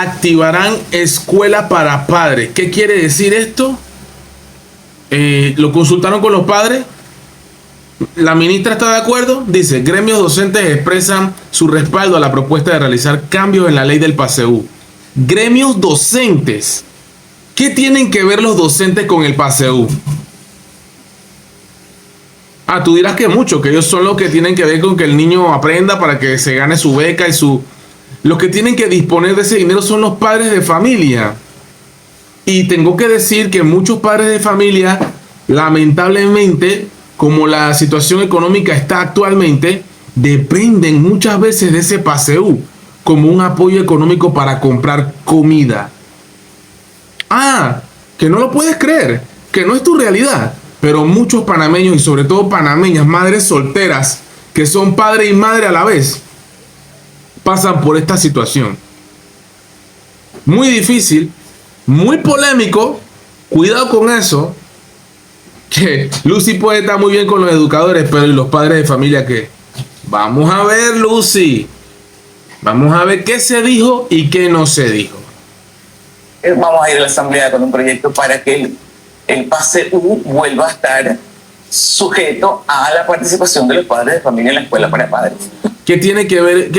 activarán escuela para padres. ¿Qué quiere decir esto? ¿Lo consultaron con los padres? La ministra está de acuerdo. Dice, gremios docentes expresan su respaldo a la propuesta de realizar cambios en la ley del PASEU. Gremios docentes. ¿Qué tienen que ver los docentes con el PASEU? Tú dirás que mucho, que ellos son los que tienen que ver con que el niño aprenda para que se gane su beca y su... Los que tienen que disponer de ese dinero son los padres de familia. Y tengo que decir que muchos padres de familia, lamentablemente, como la situación económica está actualmente, dependen muchas veces de ese PASEU como un apoyo económico para comprar comida. Que no lo puedes creer, que no es tu realidad. Pero muchos panameños y sobre todo panameñas, madres solteras, que son padre y madre a la vez, pasan por esta situación. Muy difícil, muy polémico. Cuidado con eso. Que Lucy puede estar muy bien con los educadores, pero ¿y los padres de familia qué? Vamos a ver, Lucy. Vamos a ver qué se dijo y qué no se dijo. Vamos a ir a la asamblea con un proyecto para que el PASEU vuelva a estar sujeto a la participación de los padres de familia en la escuela para padres. ¿Qué tiene que ver?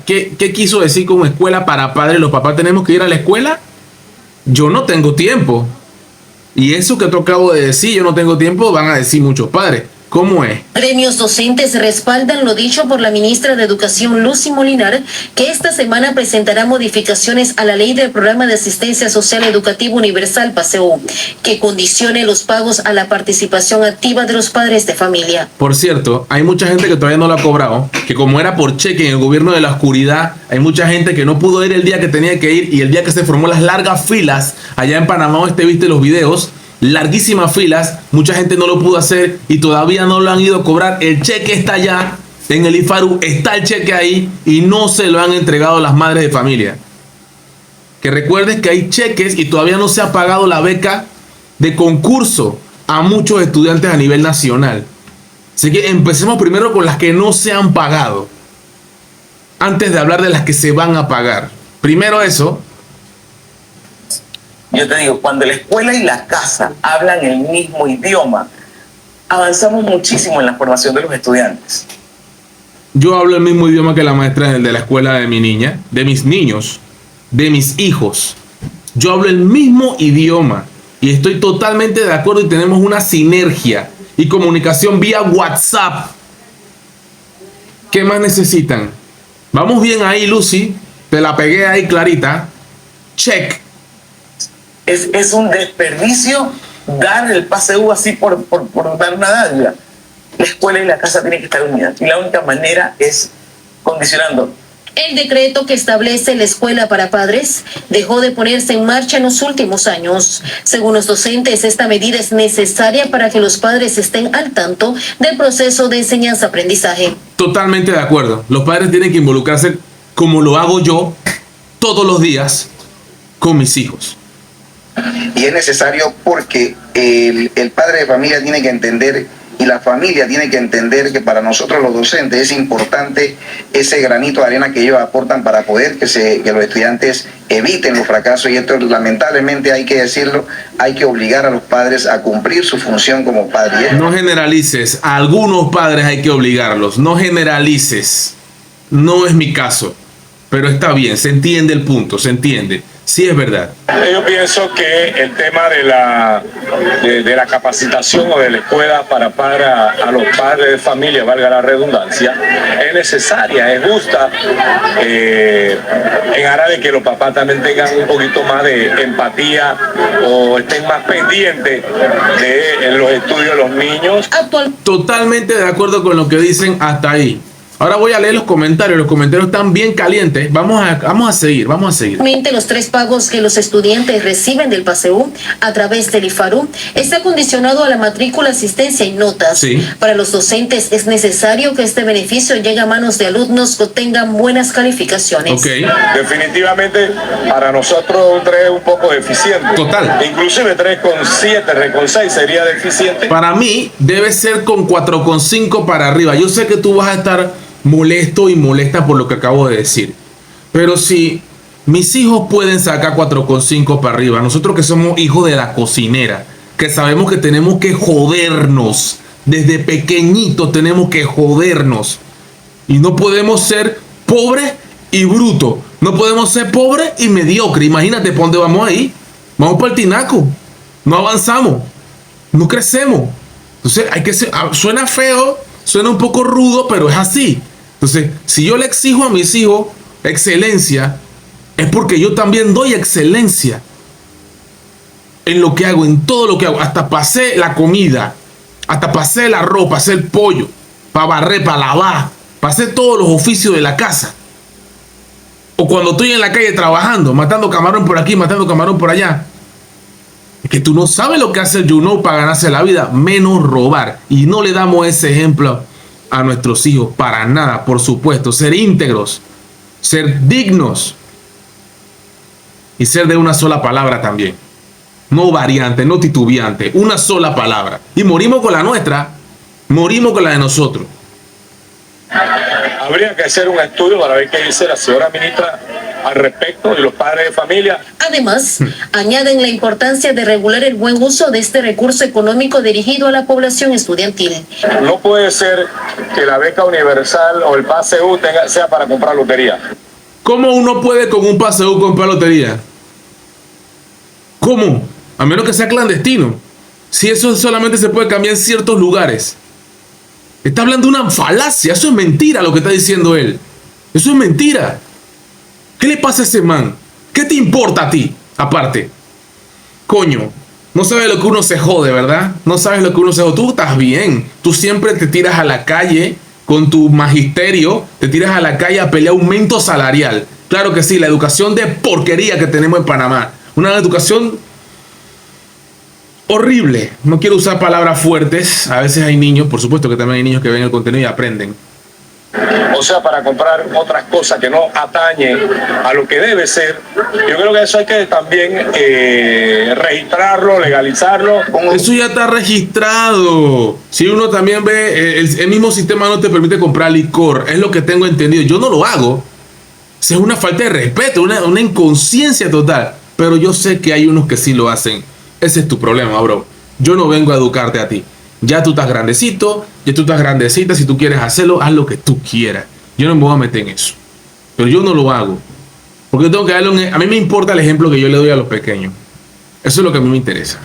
¿Qué quiso decir con escuela para padres? ¿Los papás tenemos que ir a la escuela? Yo no tengo tiempo. Y eso que te acabo de decir, yo no tengo tiempo, van a decir muchos padres. ¿Cómo es? Gremios docentes respaldan lo dicho por la ministra de Educación, Lucy Molinar, que esta semana presentará modificaciones a la ley del Programa de Asistencia Social Educativa Universal, PASEU, que condicione los pagos a la participación activa de los padres de familia. Por cierto, hay mucha gente que todavía no lo ha cobrado, que como era por cheque en el gobierno de la oscuridad, hay mucha gente que no pudo ir el día que tenía que ir, y el día que se formó las largas filas allá en Panamá, viste los videos, larguísimas filas, mucha gente no lo pudo hacer y todavía no lo han ido a cobrar. El cheque está allá en el IFARU, está el cheque ahí y no se lo han entregado a las madres de familia. Que recuerdes que hay cheques y todavía no se ha pagado la beca de concurso a muchos estudiantes a nivel nacional. Así que empecemos primero con las que no se han pagado, antes de hablar de las que se van a pagar. Primero eso. Yo te digo, cuando la escuela y la casa hablan el mismo idioma, avanzamos muchísimo en la formación de los estudiantes. Yo hablo el mismo idioma que la maestra de la escuela de mi niña, de mis niños, de mis hijos. Yo hablo el mismo idioma y estoy totalmente de acuerdo y tenemos una sinergia y comunicación vía WhatsApp. ¿Qué más necesitan? Vamos bien ahí, Lucy. Te la pegué ahí clarita. Check. Es un desperdicio dar el PASEU así por dar una dádiva. La escuela y la casa tienen que estar unidas y la única manera es condicionando. El decreto que establece la escuela para padres dejó de ponerse en marcha en los últimos años. Según los docentes, esta medida es necesaria para que los padres estén al tanto del proceso de enseñanza-aprendizaje. Totalmente de acuerdo. Los padres tienen que involucrarse como lo hago yo todos los días con mis hijos. Y es necesario porque el padre de familia tiene que entender y la familia tiene que entender que para nosotros los docentes es importante ese granito de arena que ellos aportan para poder que los estudiantes eviten los fracasos, y esto lamentablemente hay que decirlo, hay que obligar a los padres a cumplir su función como padres. No generalices, a algunos padres hay que obligarlos, no generalices, no es mi caso, pero está bien, se entiende el punto, se entiende. Sí, es verdad. Yo pienso que el tema de la capacitación o de la escuela para los padres de familia, valga la redundancia, es necesaria, es justa, en aras de que los papás también tengan un poquito más de empatía o estén más pendientes de los estudios de los niños. Totalmente de acuerdo con lo que dicen hasta ahí. Ahora voy a leer los comentarios están bien calientes. Vamos a seguir. Los 3 pagos que los estudiantes reciben del PASEU a través del IFARU está condicionado a la matrícula, asistencia y notas. Sí. Para los docentes es necesario que este beneficio llegue a manos de alumnos que tengan buenas calificaciones. Okay. Definitivamente para nosotros un 3 es un poco deficiente. Total. Inclusive 3,7, 3,6 sería deficiente. Para mí debe ser con 4,5 para arriba. Yo sé que tú vas a estar molesto y molesta por lo que acabo de decir, pero si Mis hijos pueden sacar 4,5 para arriba. Nosotros que somos hijos de la cocinera, que sabemos que tenemos que jodernos. Desde pequeñitos tenemos que jodernos. Y no podemos ser pobres y brutos. No podemos ser pobres y mediocres. Imagínate por dónde vamos ahí. Vamos para el tinaco. No avanzamos. No crecemos. Entonces hay que ser, suena feo, suena un poco rudo, pero es así. Entonces, si yo le exijo a mis hijos excelencia, es porque yo también doy excelencia en lo que hago, en todo lo que hago. Hasta pasé la comida, hasta pasé la ropa, pasé el pollo, para barrer, para lavar, pasé todos los oficios de la casa. O cuando estoy en la calle trabajando, matando camarón por aquí, matando camarón por allá. Es que tú no sabes lo que hace el Juno para ganarse la vida, menos robar. Y no le damos ese ejemplo a nuestros hijos para nada, por supuesto. Ser íntegros, ser dignos y ser de una sola palabra también. No variante, no titubeante, una sola palabra. Y morimos con la nuestra, morimos con la de nosotros. Habría que hacer un estudio para ver qué dice la señora ministra al respecto de los padres de familia. Además, añaden la importancia de regular el buen uso de este recurso económico dirigido a la población estudiantil. No puede ser que la beca universal o el pase U sea para comprar lotería. ¿Cómo uno puede con un pase U comprar lotería? ¿Cómo? A menos que sea clandestino. Si eso solamente se puede cambiar en ciertos lugares. Está hablando de una falacia. Eso es mentira lo que está diciendo él. Eso es mentira. ¿Qué le pasa a ese man? ¿Qué te importa a ti? Aparte. Coño. No sabes lo que uno se jode, ¿verdad? No sabes lo que uno se jode. Tú estás bien. Tú siempre te tiras a la calle con tu magisterio. Te tiras a la calle a pelear aumento salarial. Claro que sí. La educación de porquería que tenemos en Panamá. Una educación horrible. No quiero usar palabras fuertes. A veces hay niños, por supuesto que también hay niños que ven el contenido y aprenden. O sea, para comprar otras cosas que no atañen a lo que debe ser. Yo creo que eso hay que también registrarlo, legalizarlo. Eso ya está registrado. Si uno también ve, el mismo sistema no te permite comprar licor. Es lo que tengo entendido. Yo no lo hago. Es una falta de respeto, una inconsciencia total. Pero yo sé que hay unos que sí lo hacen. Ese es tu problema, bro. Yo no vengo a educarte a ti. Ya tú estás grandecito, ya tú estás grandecita. Si tú quieres hacerlo, haz lo que tú quieras. Yo no me voy a meter en eso. Pero yo no lo hago. Porque yo tengo que darle a mí me importa el ejemplo que yo le doy a los pequeños. Eso es lo que a mí me interesa.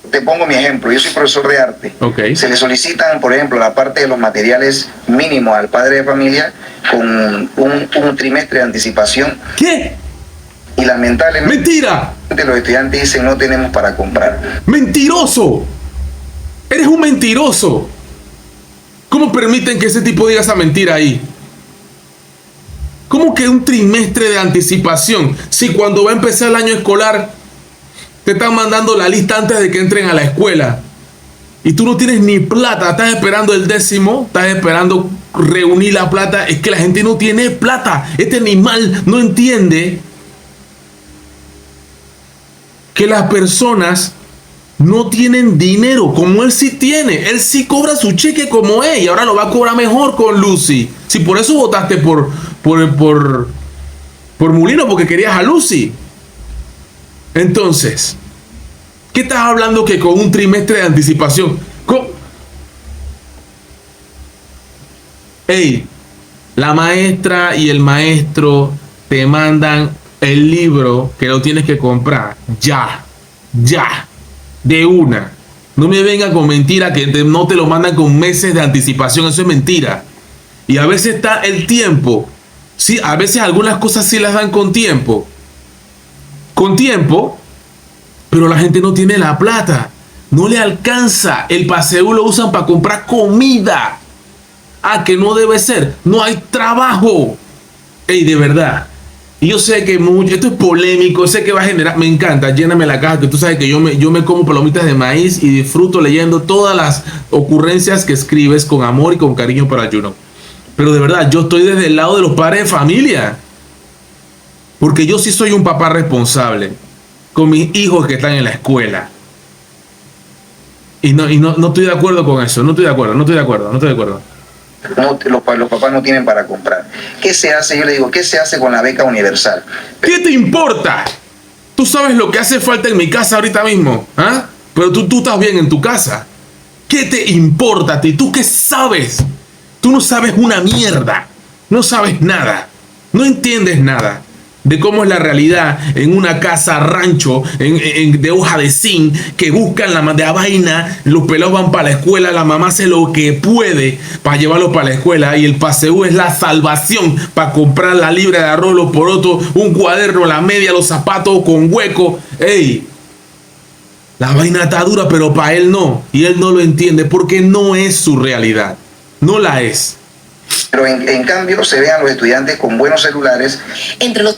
Te pongo mi ejemplo. Yo soy profesor de arte. Okay. Se le solicitan, por ejemplo, la parte de los materiales mínimos al padre de familia con un trimestre de anticipación. ¿Qué? Y lamentablemente ¡mentira! los estudiantes dicen no tenemos para comprar. ¡Mentiroso! ¡Eres un mentiroso! ¿Cómo permiten que ese tipo diga esa mentira ahí? ¿Cómo que un trimestre de anticipación? Si cuando va a empezar el año escolar te están mandando la lista antes de que entren a la escuela y tú no tienes ni plata, estás esperando el 10º, estás esperando reunir la plata. Es que la gente no tiene plata. Este animal no entiende que las personas no tienen dinero como él sí tiene. Él sí cobra su cheque como es y ahora lo va a cobrar mejor con Lucy. Si por eso votaste por Mulino, porque querías a Lucy. Entonces, ¿qué estás hablando que con un trimestre de anticipación? Ey, la maestra y el maestro te mandan el libro que lo tienes que comprar ya, de una. No me venga con mentira que no te lo mandan con meses de anticipación. Eso es mentira. Y a veces está el tiempo. Sí, a veces algunas cosas sí las dan con tiempo. Pero la gente no tiene la plata. No le alcanza. El paseo lo usan para comprar comida. Ah, que no debe ser. No hay trabajo. Ey, de verdad. Y yo sé que esto es polémico, sé que va a generar, me encanta, lléname la caja, que tú sabes que yo me como palomitas de maíz y disfruto leyendo todas las ocurrencias que escribes con amor y con cariño para Juno. Pero de verdad, yo estoy desde el lado de los padres de familia. Porque yo sí soy un papá responsable con mis hijos que están en la escuela. Y no estoy de acuerdo con eso, no estoy de acuerdo. los papás no tienen para comprar. ¿Qué se hace? Yo le digo, ¿qué se hace con la beca universal? ¿Qué te importa? Tú sabes lo que hace falta en mi casa ahorita mismo, ¿ah? Pero tú estás bien en tu casa. ¿Qué te importa a ti? ¿Tú qué sabes? Tú no sabes una mierda. No sabes nada. No entiendes nada de cómo es la realidad en una casa rancho de hoja de zinc, que buscan la vaina, los pelados van para la escuela, la mamá hace lo que puede para llevarlos para la escuela y el paseo es la salvación para comprar la libra de arroz, los porotos, un cuaderno, la media, los zapatos con hueco. ¡Ey! La vaina está dura, pero para él no. Y él no lo entiende porque no es su realidad. No la es. Pero en cambio se vean los estudiantes con buenos celulares. Entre los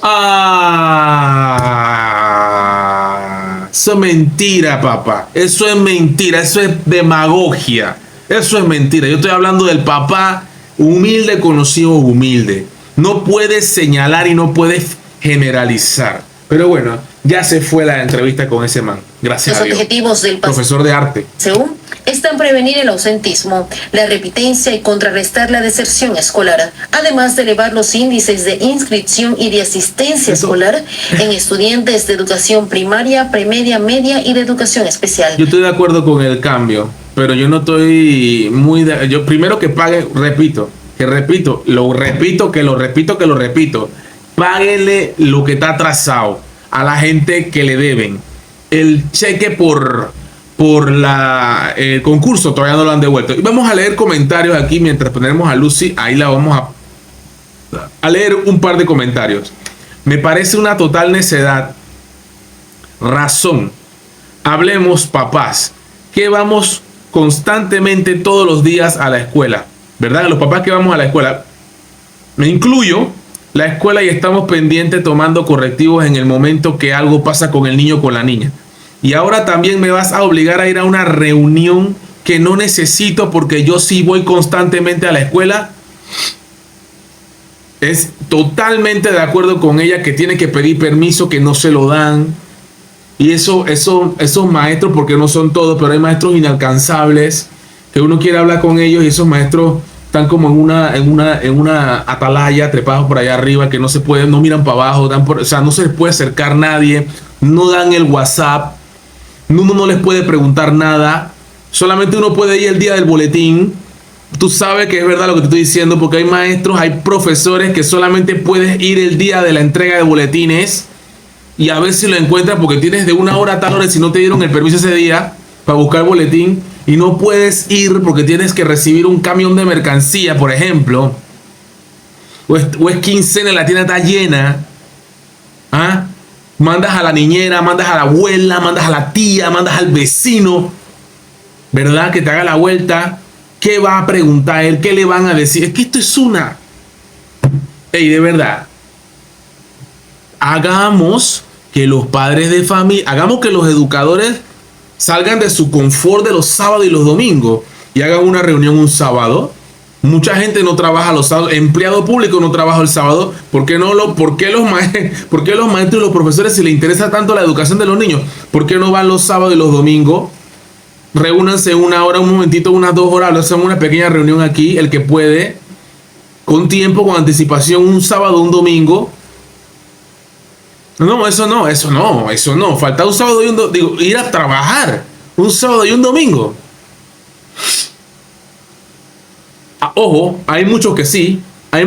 Eso es mentira, papá. Eso es mentira. Eso es demagogia. Eso es mentira. Yo estoy hablando del papá humilde, conocido humilde. No puedes señalar y no puedes generalizar. Pero bueno, ya se fue la entrevista con ese man. Gracias a Dios. objetivos del Profesor de arte. PASEU están prevenir el ausentismo, la repitencia y contrarrestar la deserción escolar, además de elevar los índices de inscripción y de asistencia escolar en estudiantes de educación primaria, premedia, media y de educación especial. Yo estoy de acuerdo con el cambio, pero yo no estoy muy... yo primero que pague, lo repito. Páguenle lo que está atrasado a la gente que le deben. El cheque por el concurso todavía no lo han devuelto. Y vamos a leer comentarios aquí mientras ponemos a Lucy. Ahí la vamos a leer un par de comentarios. Me parece una total necedad. Razón. Hablemos, papás, que vamos constantemente todos los días a la escuela, ¿verdad? Los papás que vamos a la escuela, me incluyo, la escuela, y estamos pendientes tomando correctivos en el momento que algo pasa con el niño o con la niña. Y ahora también me vas a obligar a ir a una reunión que no necesito porque yo sí voy constantemente a la escuela. Es totalmente de acuerdo con ella que tiene que pedir permiso, que no se lo dan. Y esos maestros, porque no son todos, pero hay maestros inalcanzables que uno quiere hablar con ellos y esos maestros están como en una atalaya, trepados por allá arriba, que no se pueden, no miran para abajo, o sea, no se les puede acercar nadie, no dan el WhatsApp, uno no les puede preguntar nada, solamente uno puede ir el día del boletín. Tú sabes que es verdad lo que te estoy diciendo, porque hay maestros, hay profesores que solamente puedes ir el día de la entrega de boletines y a ver si lo encuentras, porque tienes de una hora a tal hora, si no te dieron el permiso ese día para buscar boletín, y no puedes ir porque tienes que recibir un camión de mercancía, por ejemplo, o es quincena y la tienda está llena. ¿Ah? Mandas a la niñera, mandas a la abuela, mandas a la tía, mandas al vecino, ¿verdad? Que te haga la vuelta. ¿Qué va a preguntar él? ¿Qué le van a decir? Es que esto es una... Ey, de verdad. Hagamos que los padres de familia, hagamos que los educadores salgan de su confort de los sábados y los domingos y hagan una reunión un sábado. Mucha gente no trabaja los sábados, empleado público no trabaja el sábado. ¿Por qué los maestros y los profesores, si les interesa tanto la educación de los niños, por qué no van los sábados y los domingos? Reúnanse una hora, un momentito, unas 2 horas, hacen una pequeña reunión aquí, el que puede, con tiempo, con anticipación, un sábado, un domingo. No, eso no. Falta un sábado y un domingo, ir a trabajar un sábado y un domingo. Ojo, hay muchos que sí, hay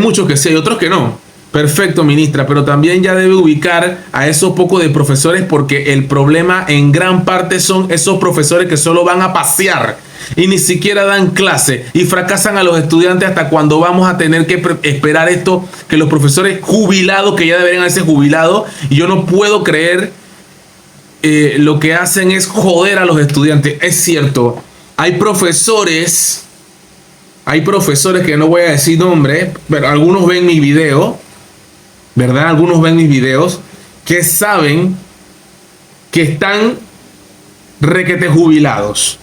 otros que no. Perfecto, ministra, pero también ya debe ubicar a esos pocos de profesores, porque el problema en gran parte son esos profesores que solo van a pasear y ni siquiera dan clase y fracasan a los estudiantes hasta cuando vamos a tener que esperar esto, que los profesores jubilados, que ya deberían haberse jubilados, y yo no puedo creer lo que hacen es joder a los estudiantes. Es cierto, hay profesores que no voy a decir nombre, pero algunos ven mi video, ¿verdad? Algunos ven mis videos que saben que están requete jubilados.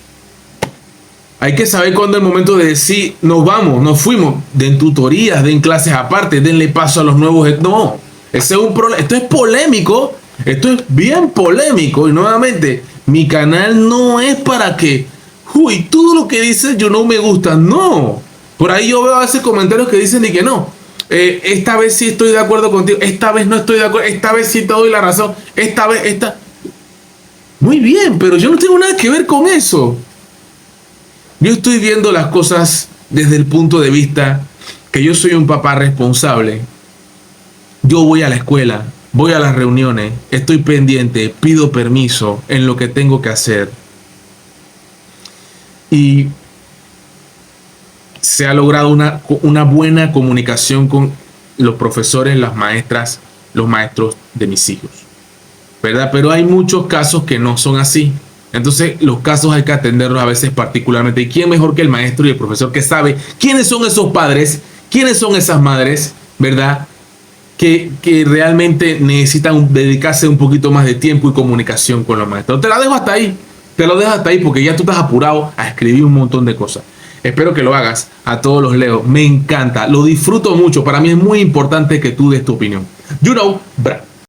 Hay que saber cuándo es el momento de decir, nos vamos, nos fuimos. Den tutorías, den clases aparte, denle paso a los nuevos. No, ese es un problema. Esto es polémico, esto es bien polémico. Y nuevamente, mi canal no es para que, uy, todo lo que dices yo no me gusta. No, Por ahí yo veo a veces comentarios que dicen y que no. Esta vez sí estoy de acuerdo contigo. Esta vez no estoy de acuerdo. Esta vez sí te doy la razón. Esta vez, esta. Muy bien, pero yo no tengo nada que ver con eso. Yo estoy viendo las cosas desde el punto de vista que yo soy un papá responsable. Yo voy a la escuela, voy a las reuniones, estoy pendiente, pido permiso en lo que tengo que hacer. Y se ha logrado una buena comunicación con los profesores, las maestras, los maestros de mis hijos, ¿verdad? Pero hay muchos casos que no son así. Entonces los casos hay que atenderlos a veces particularmente. ¿Y quién mejor que el maestro y el profesor que sabe quiénes son esos padres, quiénes son esas madres, ¿verdad? Que realmente necesitan dedicarse un poquito más de tiempo y comunicación con los maestros. Te la dejo hasta ahí. Te lo dejo hasta ahí porque ya tú estás apurado a escribir un montón de cosas. Espero que lo hagas. A todos los leo. Me encanta. Lo disfruto mucho. Para mí es muy importante que tú des tu opinión. You know, bra.